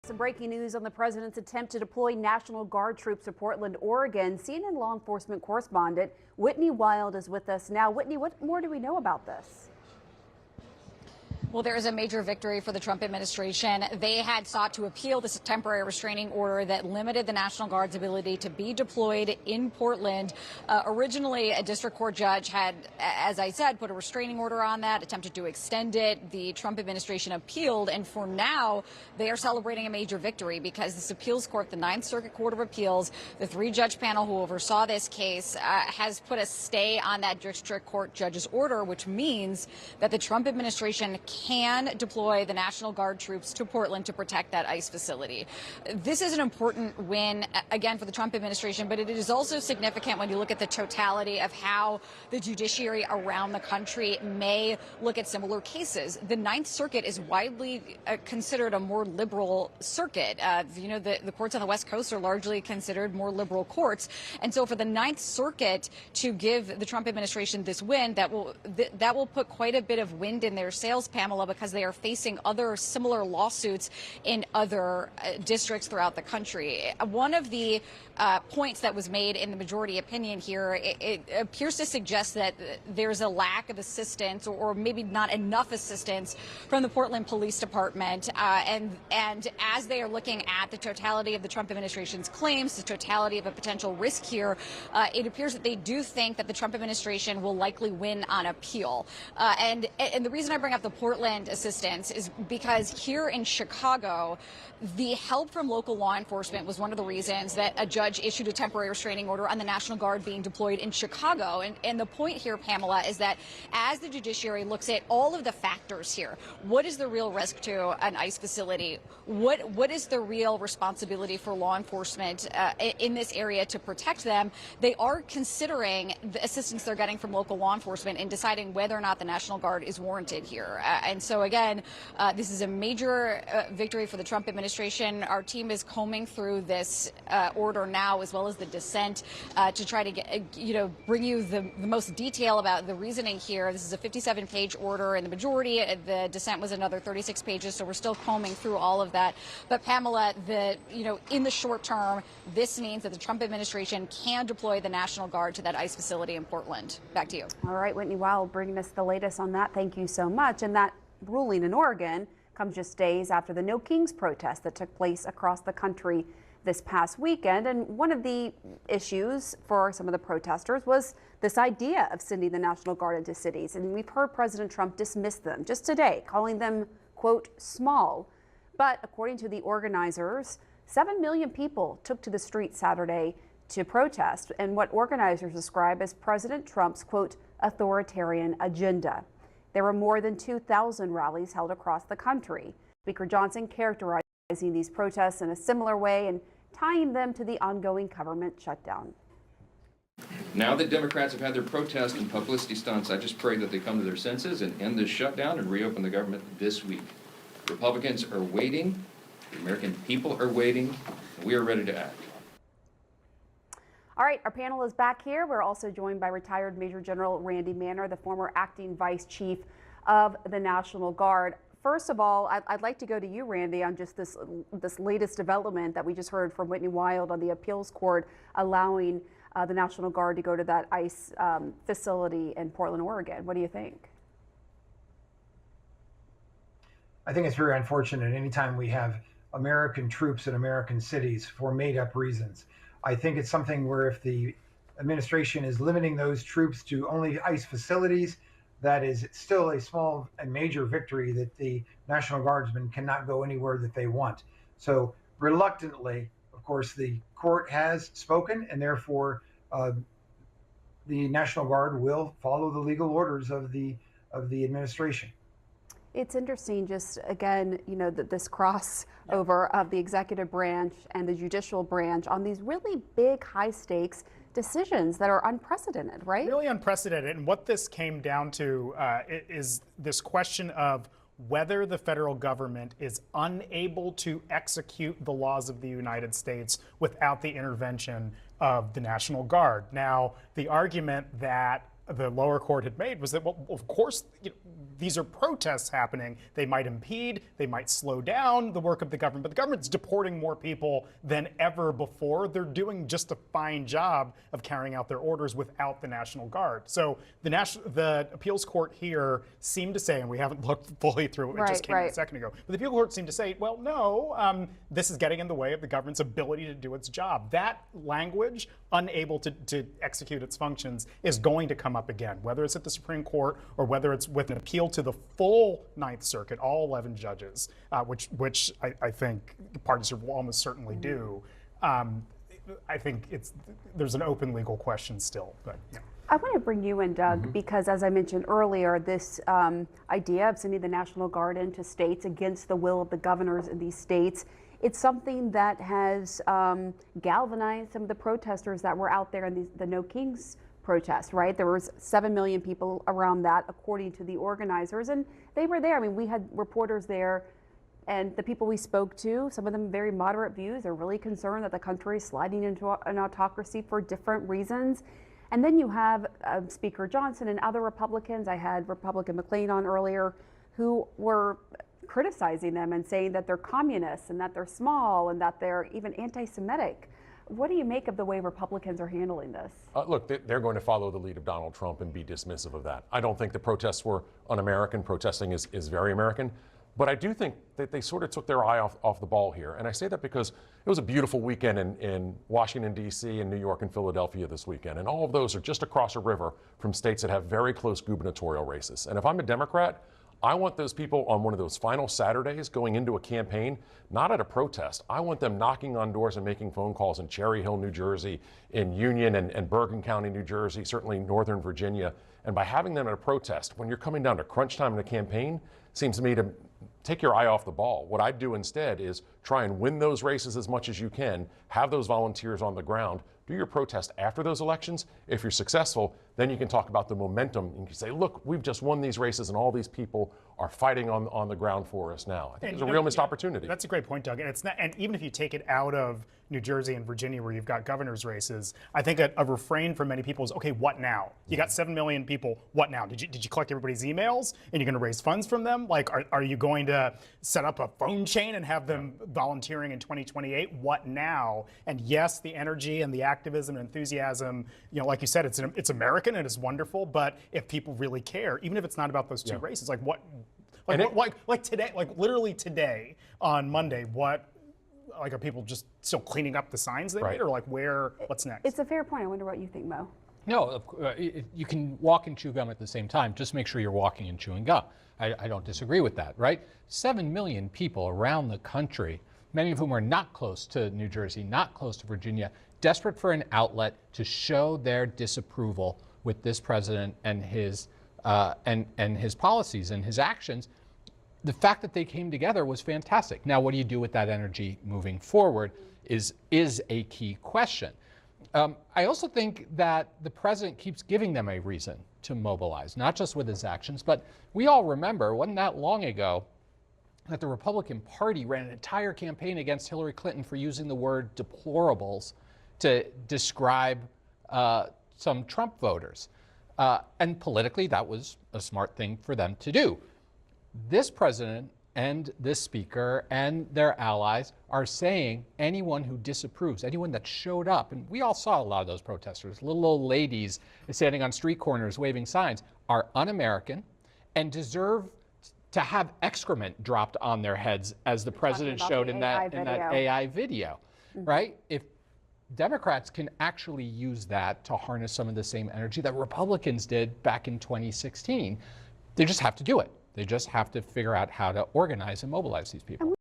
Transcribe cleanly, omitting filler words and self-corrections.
Some breaking news on the president's attempt to deploy National Guard troops to Portland, Oregon. CNN law enforcement correspondent Whitney Wild is with us now. Whitney, what more do we know about this? Well, there is a major victory for the Trump administration. They had sought to appeal this temporary restraining order that limited the National Guard's ability to be deployed in Portland. Originally, a district court judge had, as I said, put a restraining order on that, attempted to extend it. The Trump administration appealed, and for now, they are celebrating a major victory because this appeals court, the Ninth Circuit Court of Appeals, the three-judge panel who oversaw this case, has put a stay on that district court judge's order, which means that the Trump administration can deploy the National Guard troops to Portland to protect that ICE facility. This is an important win, again, for the Trump administration, but it is also significant when you look at the totality of how the judiciary around the country may look at similar cases. The Ninth Circuit is widely considered a more liberal circuit. The courts on the West Coast are largely considered more liberal courts. And so for the Ninth Circuit to give the Trump administration this win, that will put quite a bit of wind in their sails, Pamela, because they are facing other similar lawsuits in other districts throughout the country. One of the points that was made in the majority opinion here, it appears to suggest that there's a lack of assistance or maybe not enough assistance from the Portland Police Department. And as they are looking at the totality of the Trump administration's claims, the totality of a potential risk here, it appears that they do think that the Trump administration will likely win on appeal. And the reason I bring up the Portland assistance is because here in Chicago, the help from local law enforcement was one of the reasons that a judge issued a temporary restraining order on the National Guard being deployed in Chicago. And the point here, Pamela, is that as the judiciary looks at all of the factors here, what is the real risk to an ICE facility? What is the real responsibility for law enforcement in this area to protect them? They are considering the assistance they're getting from local law enforcement in deciding whether or not the National Guard is warranted here. And so, again, this is a major victory for the Trump administration. Our team is combing through this order now, as well as the dissent, to try to get, bring you the most detail about the reasoning here. This is a 57-page order in the majority. The dissent was another 36 pages, so we're still combing through all of that. But Pamela, in the short term, this means that the Trump administration can deploy the National Guard to that ICE facility in Portland. Back to you. All right, Whitney Wild, bringing us the latest on that. Thank you so much. And that ruling in Oregon comes just days after the No Kings protest that took place across the country this past weekend. And one of the issues for some of the protesters was this idea of sending the National Guard into cities. And we've heard President Trump dismiss them just today, calling them, quote, small. But according to the organizers, 7 million people took to the streets Saturday to protest and what organizers describe as President Trump's, quote, authoritarian agenda. There were more than 2,000 rallies held across the country. Speaker Johnson characterizing these protests in a similar way and tying them to the ongoing government shutdown. Now that Democrats have had their protest and publicity stunts, I just pray that they come to their senses and end this shutdown and reopen the government this week. Republicans are waiting. The American people are waiting. And we are ready to act. All right, our panel is back here. We're also joined by retired Major General Randy Manner, the former acting vice chief of the National Guard. First of all, I'd like to go to you, Randy, on just this latest development that we just heard from Whitney Wild on the appeals court allowing the National Guard to go to that ICE facility in Portland, Oregon. What do you think? I think it's very unfortunate anytime we have American troops in American cities for made-up reasons. I think it's something where if the administration is limiting those troops to only ICE facilities, that is still a small and major victory that the National Guardsmen cannot go anywhere that they want. So reluctantly, of course, the court has spoken, and therefore the National Guard will follow the legal orders of the administration. It's interesting, just again, this crossover of the executive branch and the judicial branch on these really big, high stakes decisions that are unprecedented, right? Really unprecedented. And what this came down to is this question of whether the federal government is unable to execute the laws of the United States without the intervention of the National Guard. Now, the argument that the lower court had made was that, well, of course, these are protests happening. They might impede, they might slow down the work of the government, but the government's deporting more people than ever before. They're doing just a fine job of carrying out their orders without the National Guard. So the appeals court here seemed to say, and we haven't looked fully through it, it just came in a second ago, but the appeals court seemed to say, well, no, this is getting in the way of the government's ability to do its job. That language, unable to execute its functions, is going to come up again, whether it's at the Supreme Court or whether it's with an appeal to the full Ninth Circuit, all 11 judges, which I think parties will almost certainly do. I think there's an open legal question still, but yeah. I want to bring you in, Doug, because as I mentioned earlier, this idea of sending the National Guard into states against the will of the governors in these states, it's something that has galvanized some of the protesters that were out there in the No Kings protest, right? There was 7 million people around that, according to the organizers, and they were there. I mean, we had reporters there, and the people we spoke to, some of them very moderate views, are really concerned that the country is sliding into an autocracy for different reasons. And then you have Speaker Johnson and other Republicans. I had Republican McLean on earlier, who were criticizing them and saying that they're communists and that they're small and that they're even anti-Semitic. What do you make of the way Republicans are handling this? Look, they're going to follow the lead of Donald Trump and be dismissive of that. I don't think the protests were un-American. Protesting is very American. But I do think that they sort of took their eye off the ball here. And I say that because it was a beautiful weekend in Washington, D.C., and New York and Philadelphia this weekend. And all of those are just across a river from states that have very close gubernatorial races. And if I'm a Democrat, I want those people on one of those final Saturdays going into a campaign, not at a protest. I want them knocking on doors and making phone calls in Cherry Hill, New Jersey, in Union and Bergen County, New Jersey, certainly Northern Virginia. And by having them at a protest, when you're coming down to crunch time in a campaign, seems to me to take your eye off the ball. What I'd do instead is try and win those races as much as you can, have those volunteers on the ground, do your protest after those elections. If you're successful, then you can talk about the momentum. You can say, look, we've just won these races and all these people are fighting on the ground for us now. I think it's a real missed opportunity. That's a great point, Doug. And it's not, and even if you take it out of New Jersey and Virginia where you've got governor's races, I think a refrain for many people is, okay, what now? You got 7 million people, what now? Did you collect everybody's emails and you're going to raise funds from them? Like, are you going to set up a phone chain and have them volunteering in 2028? What now? And yes, the energy and the activism and enthusiasm, like you said, it's American and it's wonderful, but if people really care, even if it's not about those two races, like what, like today, like literally today on Monday, are people just still cleaning up the signs they made, or what's next? It's a fair point. I wonder what you think, Mo. No, you can walk and chew gum at the same time. Just make sure you're walking and chewing gum. I don't disagree with that, right? 7 million people around the country, many of whom are not close to New Jersey, not close to Virginia, desperate for an outlet to show their disapproval with this president and his policies and his actions. The fact that they came together was fantastic. Now, what do you do with that energy moving forward is a key question. I also think that the president keeps giving them a reason to mobilize, not just with his actions, but we all remember, wasn't that long ago, that the Republican Party ran an entire campaign against Hillary Clinton for using the word deplorables to describe some Trump voters. And politically, that was a smart thing for them to do. This president and this speaker and their allies are saying anyone who disapproves, anyone that showed up, and we all saw a lot of those protesters, little old ladies standing on street corners waving signs, are un-American and deserve to have excrement dropped on their heads, as the president showed in that AI video, right? If Democrats can actually use that to harness some of the same energy that Republicans did back in 2016, they just have to do it. They just have to figure out how to organize and mobilize these people.